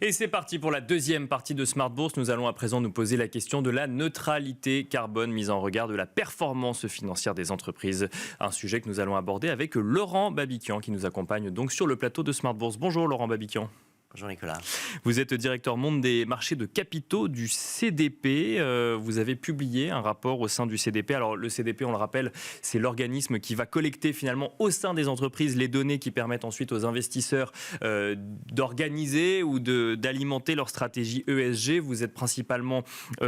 Et c'est parti pour la deuxième partie de Smart Bourse. Nous allons à présent nous poser la question de la neutralité carbone mise en regard de la performance financière des entreprises. Un sujet que nous allons aborder avec Laurent Babiquian qui nous accompagne donc sur le plateau de Smart Bourse. Bonjour Laurent Babiquian. Bonjour Nicolas. Vous êtes directeur monde des marchés de capitaux du CDP. Vous avez publié un rapport au sein du CDP. Alors le CDP, on le rappelle, c'est l'organisme qui va collecter finalement au sein des entreprises les données qui permettent ensuite aux investisseurs d'organiser ou d'alimenter leur stratégie ESG. Vous êtes principalement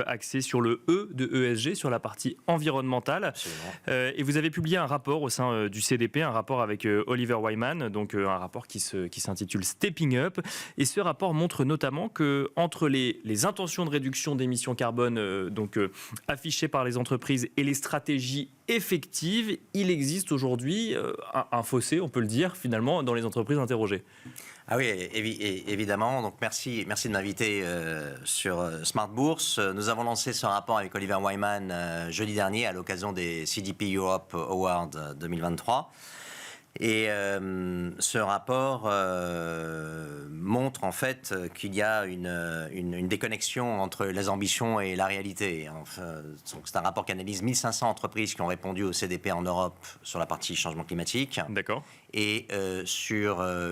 axé sur le E de ESG, sur la partie environnementale. Et vous avez publié un rapport au sein du CDP, un rapport avec Oliver Wyman, donc un rapport qui s'intitule Stepping Up. Et ce rapport montre notamment que entre les intentions de réduction d'émissions carbone affichées par les entreprises et les stratégies effectives, il existe aujourd'hui un fossé, on peut le dire, finalement, dans les entreprises interrogées. Ah oui, évidemment. Donc merci de m'inviter sur Smart Bourse. Nous avons lancé ce rapport avec Oliver Wyman jeudi dernier à l'occasion des CDP Europe Awards 2023. Et ce rapport montre en fait qu'il y a une déconnexion entre les ambitions et la réalité. Enfin, c'est un rapport qui analyse 1500 entreprises qui ont répondu au CDP en Europe sur la partie changement climatique. D'accord. Et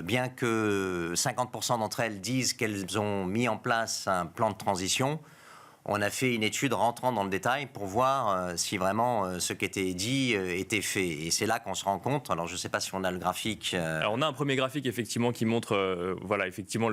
bien que 50% d'entre elles disent qu'elles ont mis en place un plan de transition, on a fait une étude rentrant dans le détail pour voir si vraiment ce qui était dit était fait. Et c'est là qu'on se rend compte. Alors, je ne sais pas si on a le graphique. Alors, on a un premier graphique, effectivement, qui montre effectivement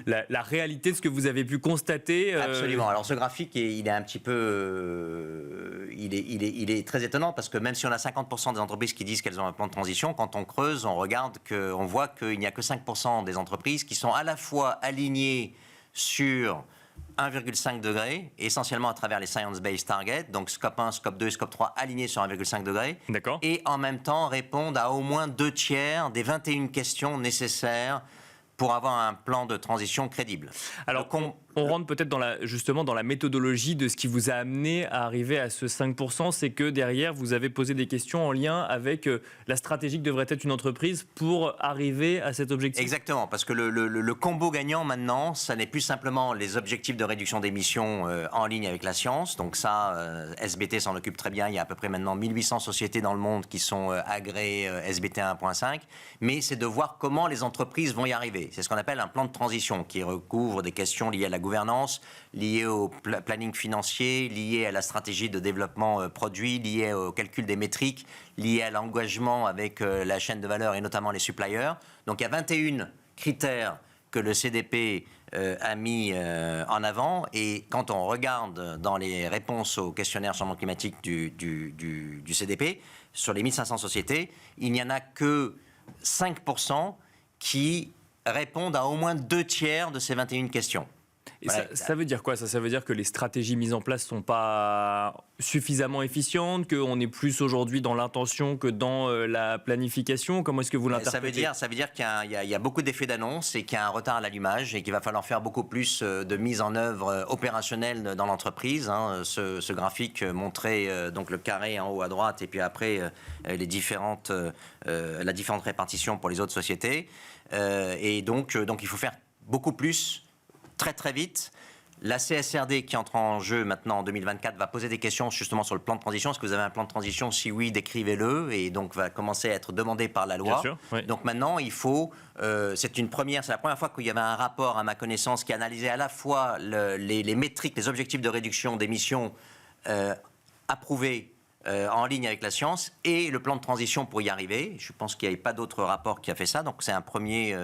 la réalité de ce que vous avez pu constater. Absolument. Alors, ce graphique, il est un petit peu... il est très étonnant parce que même si on a 50% des entreprises qui disent qu'elles ont un plan de transition, quand on creuse, on voit qu'il n'y a que 5% des entreprises qui sont à la fois alignées sur 1,5 degré, essentiellement à travers les Science-Based Targets, donc Scope 1, Scope 2 et Scope 3 alignés sur 1,5 degré. D'accord. Et en même temps répondent à au moins 2/3 des 21 questions nécessaires pour avoir un plan de transition crédible. Alors, on rentre peut-être justement dans la méthodologie de ce qui vous a amené à arriver à ce 5%, c'est que derrière, vous avez posé des questions en lien avec la stratégie que devrait être une entreprise pour arriver à cet objectif. Exactement, parce que le combo gagnant maintenant, ça n'est plus simplement les objectifs de réduction d'émissions en ligne avec la science. Donc ça, SBT s'en occupe très bien. Il y a à peu près maintenant 1800 sociétés dans le monde qui sont agréées SBT 1.5. Mais c'est de voir comment les entreprises vont y arriver. C'est ce qu'on appelle un plan de transition qui recouvre des questions liées à la gouvernance, liées au planning financier, liées à la stratégie de développement produit, liées au calcul des métriques, liées à l'engagement avec la chaîne de valeur et notamment les suppliers. Donc il y a 21 critères que le CDP a mis en avant, et quand on regarde dans les réponses au questionnaire changement climatique du CDP, sur les 1500 sociétés, il n'y en a que 5% qui répondent à au moins 2/3 de ces 21 questions. Et ça veut dire quoi ça veut dire que les stratégies mises en place ne sont pas suffisamment efficientes, qu'on est plus aujourd'hui dans l'intention que dans la planification? Comment est-ce que vous l'interprétez? Ça veut dire qu'il y a beaucoup d'effets d'annonce et qu'il y a un retard à l'allumage et qu'il va falloir faire beaucoup plus de mise en œuvre opérationnelle dans l'entreprise. Ce graphique montrait donc le carré en haut à droite et puis après la différente répartition pour les autres sociétés. Et donc il faut faire beaucoup plus, très très vite. La CSRD qui entre en jeu maintenant en 2024 va poser des questions justement sur le plan de transition. Est-ce que vous avez un plan de transition? Si oui, décrivez-le, et donc va commencer à être demandé par la loi. Bien sûr, oui. Donc maintenant, il faut... c'est la première fois qu'il y avait un rapport, à ma connaissance, qui analysait à la fois les métriques, les objectifs de réduction d'émissions approuvés en ligne avec la science et le plan de transition pour y arriver. Je pense qu'il n'y avait pas d'autre rapport qui a fait ça, donc c'est un premier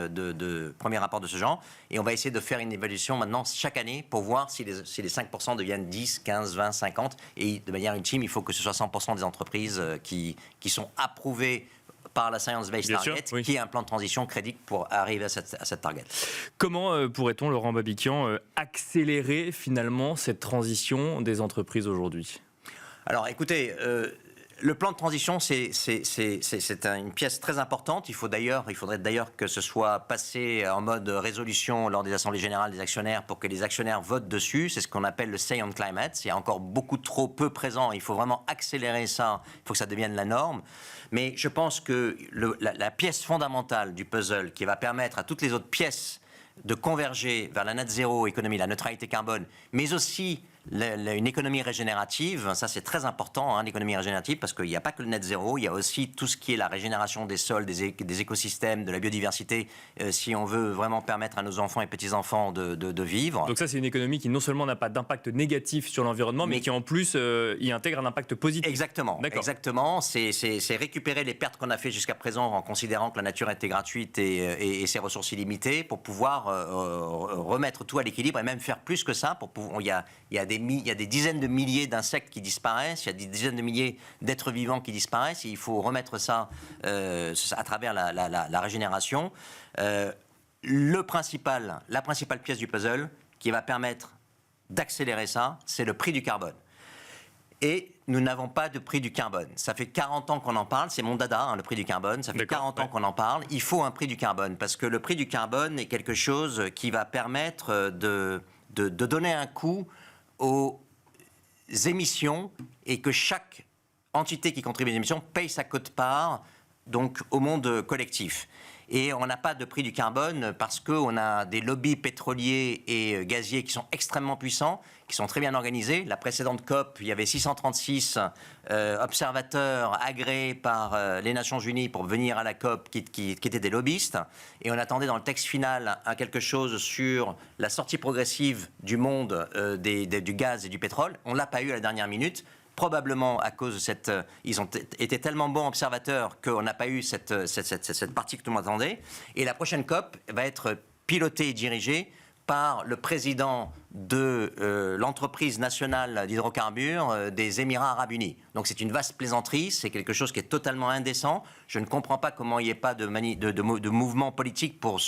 rapport de ce genre, et on va essayer de faire une évaluation maintenant chaque année pour voir si les 5% deviennent 10, 15, 20, 50, et de manière ultime, il faut que ce soit 100% des entreprises qui sont approuvées par la Science-Based Target, oui, qui est un plan de transition crédible pour arriver à cette target. Comment pourrait-on, Laurent Babiquian, accélérer finalement cette transition des entreprises aujourd'hui ? Alors écoutez, le plan de transition, c'est une pièce très importante. Il faudrait d'ailleurs que ce soit passé en mode résolution lors des assemblées générales des actionnaires pour que les actionnaires votent dessus. C'est ce qu'on appelle le Say on Climate. C'est encore beaucoup trop peu présent. Il faut vraiment accélérer ça. Il faut que ça devienne la norme. Mais je pense que la pièce fondamentale du puzzle qui va permettre à toutes les autres pièces de converger vers la net zéro économie, la neutralité carbone, mais aussi une économie régénérative. Ça, c'est très important, l'économie régénérative, parce qu'il n'y a pas que le net zéro, il y a aussi tout ce qui est la régénération des sols, des écosystèmes, de la biodiversité, si on veut vraiment permettre à nos enfants et petits-enfants de vivre. Donc ça, c'est une économie qui non seulement n'a pas d'impact négatif sur l'environnement, mais qui en plus y intègre un impact positif. Exactement. Exactement. C'est récupérer les pertes qu'on a fait jusqu'à présent en considérant que la nature était gratuite et ses ressources illimitées pour pouvoir remettre tout à l'équilibre et même faire plus que ça. Il y a des dizaines de milliers d'insectes qui disparaissent, il y a des dizaines de milliers d'êtres vivants qui disparaissent, et il faut remettre ça à travers la régénération. La principale pièce du puzzle qui va permettre d'accélérer ça, c'est le prix du carbone. Et nous n'avons pas de prix du carbone. Ça fait 40 ans qu'on en parle, c'est mon dada, le prix du carbone, ça fait 40 ans qu'on en parle. Il faut un prix du carbone, parce que le prix du carbone est quelque chose qui va permettre de donner un coup aux émissions et que chaque entité qui contribue aux émissions paye sa quote-part donc au monde collectif. Et on n'a pas de prix du carbone parce qu'on a des lobbies pétroliers et gaziers qui sont extrêmement puissants, qui sont très bien organisés. La précédente COP, il y avait 636 observateurs agréés par les Nations Unies pour venir à la COP qui étaient des lobbyistes. Et on attendait dans le texte final quelque chose sur la sortie progressive du monde du gaz et du pétrole. On ne l'a pas eu à la dernière minute. Probablement à cause de cette... ils ont été tellement bons observateurs qu'on n'a pas eu cette partie que tout le monde attendait. Et la prochaine COP va être pilotée et dirigée par le président de l'entreprise nationale d'hydrocarbures des Émirats Arabes Unis. Donc c'est une vaste plaisanterie, c'est quelque chose qui est totalement indécent. Je ne comprends pas comment il n'y ait pas de mouvement politique pour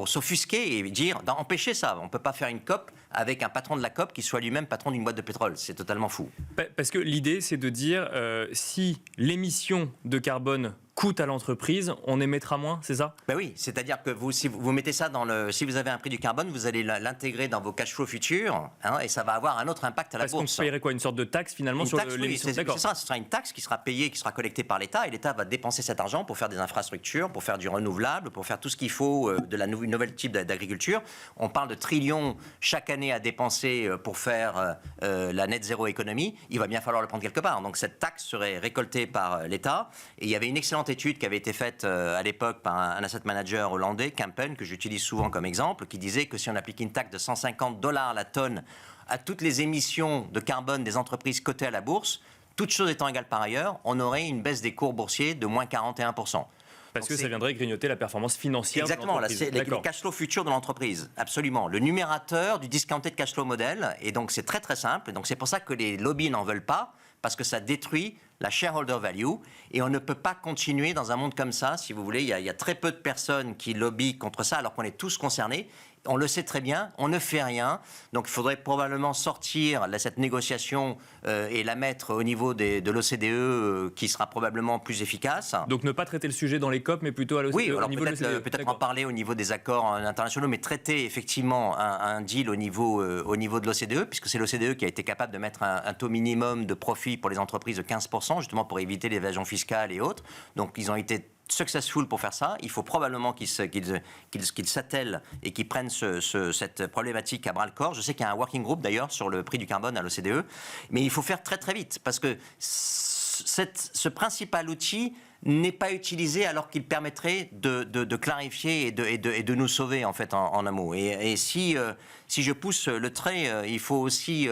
s'offusquer et dire, empêcher ça. On ne peut pas faire une COP avec un patron de la COP qui soit lui-même patron d'une boîte de pétrole. C'est totalement fou. Parce que l'idée, c'est de dire, si l'émission de carbone coûte à l'entreprise, on émettra moins, c'est ça ? Ben oui, c'est-à-dire que si vous mettez ça si vous avez un prix du carbone, vous allez l'intégrer dans vos cash flows futurs, et ça va avoir un autre impact à la bourse. Parce qu'on paierait quoi ? Une sorte de taxe finalement sur l'émission ? C'est ça, ce sera une taxe qui sera payée, qui sera collectée par l'État, et l'État va dépenser cet argent pour faire des infrastructures, pour faire du renouvelable, pour faire tout ce qu'il faut de la nouvelle type d'agriculture. On parle de trillions chaque année à dépenser pour faire la net zéro économie. Il va bien falloir le prendre quelque part. Donc cette taxe serait récoltée par l'État. Et il y avait une excellente étude qui avait été faite à l'époque par un asset manager hollandais, Kempen, que j'utilise souvent comme exemple, qui disait que si on appliquait une taxe de $150 la tonne à toutes les émissions de carbone des entreprises cotées à la bourse, toutes choses étant égales par ailleurs, on aurait une baisse des cours boursiers de moins 41%. Parce que ça viendrait grignoter la performance financière Exactement, de l'entreprise. Exactement, les cash flows futurs de l'entreprise, absolument. Le numérateur du discounted cash flow model, et donc c'est très très simple, et donc c'est pour ça que les lobbies n'en veulent pas, parce que ça détruit la shareholder value, et on ne peut pas continuer dans un monde comme ça, si vous voulez. Il y a très peu de personnes qui lobbyent contre ça, alors qu'on est tous concernés. On le sait très bien, on ne fait rien. Donc il faudrait probablement sortir cette négociation et la mettre au niveau de l'OCDE qui sera probablement plus efficace. Donc ne pas traiter le sujet dans les COP, mais plutôt à l'OCDE. Oui, alors au niveau de l'OCDE. peut-être en parler au niveau des accords internationaux, mais traiter effectivement un deal au niveau de l'OCDE, puisque c'est l'OCDE qui a été capable de mettre un taux minimum de profit pour les entreprises de 15%, justement pour éviter l'évasion fiscale et autres. Donc ils ont été successful pour faire ça. Il faut probablement qu'ils s'attellent et qu'ils prennent cette problématique à bras-le-corps. Je sais qu'il y a un working group d'ailleurs sur le prix du carbone à l'OCDE, mais il faut faire très très vite parce que ce principal outil n'est pas utilisé alors qu'il permettrait de clarifier et de nous sauver en fait en un mot. Et si je pousse le trait, il faut aussi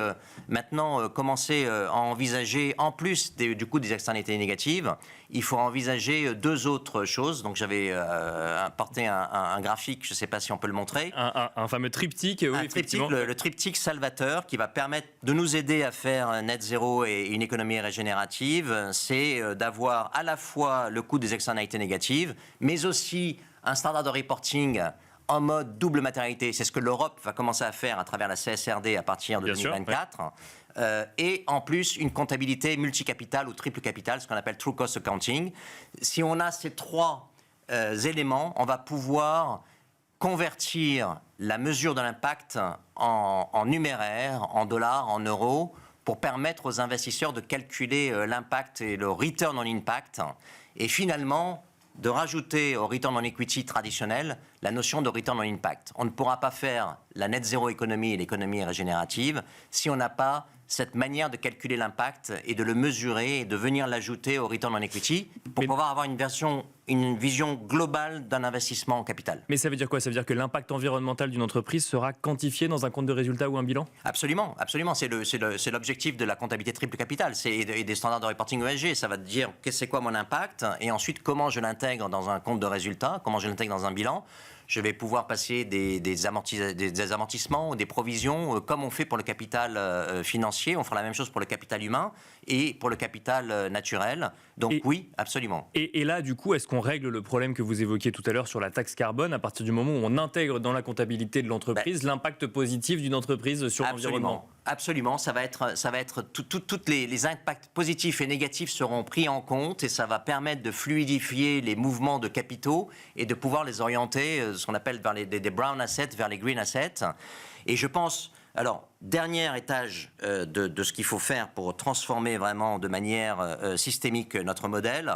maintenant commencer à envisager, en plus du coup des externalités négatives, il faut envisager deux autres choses. Donc j'avais apporté un graphique, je ne sais pas si on peut le montrer. Un fameux triptyque, oui, effectivement. Le triptyque salvateur qui va permettre de nous aider à faire un net zéro et une économie régénérative, c'est d'avoir à la fois le coût des externalités négatives, mais aussi un standard de reporting en mode double matérialité. C'est ce que l'Europe va commencer à faire à travers la CSRD à partir de 2024. Ouais. Et en plus, une comptabilité multicapital ou triple capital, ce qu'on appelle True Cost Accounting. Si on a ces trois éléments, on va pouvoir convertir la mesure de l'impact en numéraire, en dollars, en euros, pour permettre aux investisseurs de calculer l'impact et le return on impact. Et finalement, de rajouter au return on equity traditionnel la notion de return on impact. On ne pourra pas faire la net zéro économie et l'économie régénérative si on n'a pas cette manière de calculer l'impact et de le mesurer et de venir l'ajouter au return on equity pour pouvoir avoir une vision globale d'un investissement en capital. Mais ça veut dire quoi? Ça veut dire que l'impact environnemental d'une entreprise sera quantifié dans un compte de résultat ou un bilan? Absolument, absolument. C'est l'objectif de la comptabilité triple capital et des standards de reporting ESG. Ça va te dire c'est quoi mon impact et ensuite comment je l'intègre dans un compte de résultat, comment je l'intègre dans un bilan. Je vais pouvoir passer des amortissements ou des provisions comme on fait pour le capital financier. On fera la même chose pour le capital humain et pour le capital naturel. Donc oui, absolument. Et là, du coup, est-ce qu'on règle le problème que vous évoquiez tout à l'heure sur la taxe carbone à partir du moment où on intègre dans la comptabilité de l'entreprise l'impact positif d'une entreprise sur l'environnement? Absolument, ça va être tous les impacts positifs et négatifs seront pris en compte et ça va permettre de fluidifier les mouvements de capitaux et de pouvoir les orienter, ce qu'on appelle vers des brown assets, vers les green assets. Et je pense, alors, dernier étage de ce qu'il faut faire pour transformer vraiment de manière systémique notre modèle,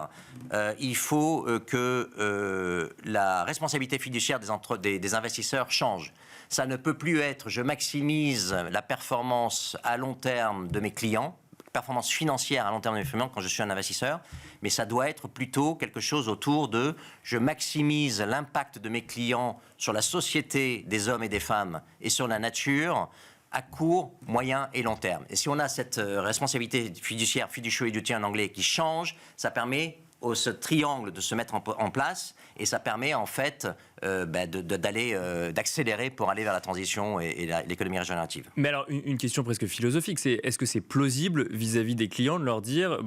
il faut que la responsabilité fiduciaire des investisseurs change. Ça ne peut plus être je maximise la performance à long terme de mes clients, performance financière à long terme de mes clients quand je suis un investisseur, mais ça doit être plutôt quelque chose autour de je maximise l'impact de mes clients sur la société des hommes et des femmes et sur la nature à court, moyen et long terme. Et si on a cette responsabilité fiduciaire, fiduciary duty en anglais, qui change, ça permet ce triangle de se mettre en place et ça permet en fait d'accélérer pour aller vers la transition et l'économie régénérative. Mais alors une question presque philosophique, c'est est-ce que c'est plausible vis-à-vis des clients de leur dire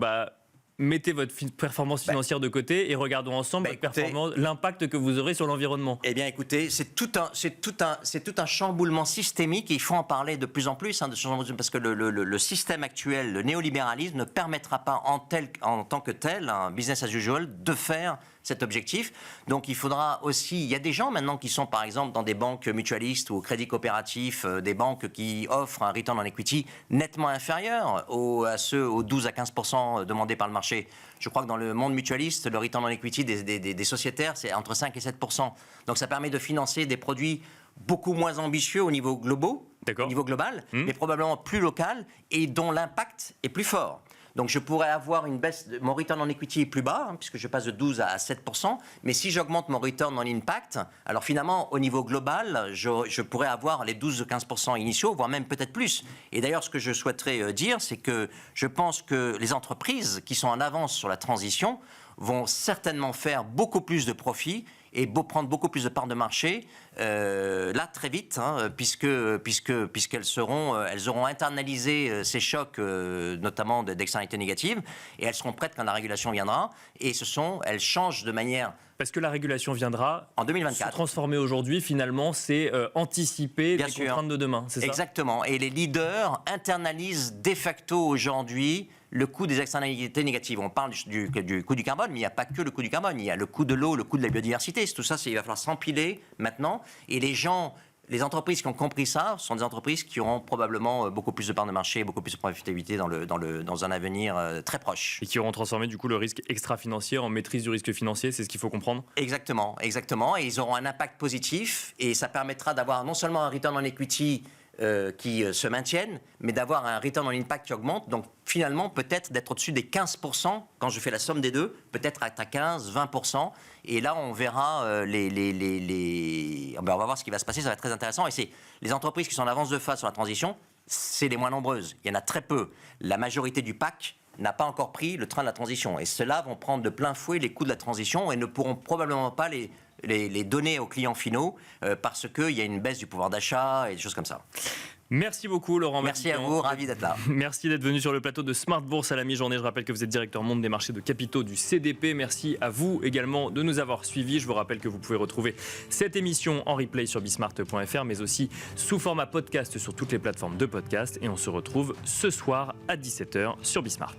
mettez votre performance financière de côté et regardons ensemble l'impact que vous aurez sur l'environnement? Eh bien, écoutez, c'est tout un chamboulement systémique et il faut en parler de plus en plus, parce que le système actuel, le néolibéralisme, ne permettra pas en tant que tel, un business as usual, de faire cet objectif. Donc il faudra aussi, il y a des gens maintenant qui sont par exemple dans des banques mutualistes ou au crédit coopératif, des banques qui offrent un return on equity nettement inférieur aux 12 à 15% demandés par le marché. Je crois que dans le monde mutualiste, le return on equity des sociétaires, c'est entre 5 et 7%. Donc ça permet de financer des produits beaucoup moins ambitieux au niveau global, mais probablement plus local et dont l'impact est plus fort. Donc je pourrais avoir une baisse, mon return on equity est plus bas, puisque je passe de 12 à 7%, mais si j'augmente mon return on impact, alors finalement au niveau global, je pourrais avoir les 12-15% initiaux, voire même peut-être plus. Et d'ailleurs ce que je souhaiterais dire, c'est que je pense que les entreprises qui sont en avance sur la transition vont certainement faire beaucoup plus de profits et prendre beaucoup plus de parts de marché là très vite, puisqu'elles auront internalisé ces chocs, notamment d'externalités négatives, et elles seront prêtes quand la régulation viendra. Et elles changent de manière. Parce que la régulation viendra en 2024. Se transformer aujourd'hui, finalement, c'est anticiper les contraintes de demain, c'est ça? Exactement. Et les leaders internalisent de facto aujourd'hui le coût des externalités négatives. On parle du coût du carbone, mais il n'y a pas que le coût du carbone. Il y a le coût de l'eau, le coût de la biodiversité. Tout ça, il va falloir s'empiler maintenant. Et les entreprises qui ont compris ça sont des entreprises qui auront probablement beaucoup plus de parts de marché, beaucoup plus de profitabilité dans un avenir très proche. Et qui auront transformé du coup le risque extra-financier en maîtrise du risque financier, c'est ce qu'il faut comprendre? Exactement. Et ils auront un impact positif et ça permettra d'avoir non seulement un return on equity qui se maintiennent, mais d'avoir un return on impact qui augmente. Donc finalement, peut-être d'être au-dessus des 15%, quand je fais la somme des deux, peut-être à 15, 20%. Et là, on verra on va voir ce qui va se passer, ça va être très intéressant. Et c'est les entreprises qui sont en avance de phase sur la transition, c'est les moins nombreuses. Il y en a très peu. La majorité du PAC n'a pas encore pris le train de la transition. Et ceux-là vont prendre de plein fouet les coûts de la transition et ne pourront probablement pas les donner aux clients finaux parce qu'il y a une baisse du pouvoir d'achat et des choses comme ça. Merci beaucoup Laurent Merci Mathican. à vous, ravi d'être là. Merci d'être venu sur le plateau de Smart Bourse à la mi-journée. Je rappelle que vous êtes directeur monde des marchés de capitaux du CDP. Merci à vous également de nous avoir suivis. Je vous rappelle que vous pouvez retrouver cette émission en replay sur bismart.fr, mais aussi sous format podcast sur toutes les plateformes de podcast. Et on se retrouve ce soir à 17h sur Bismart.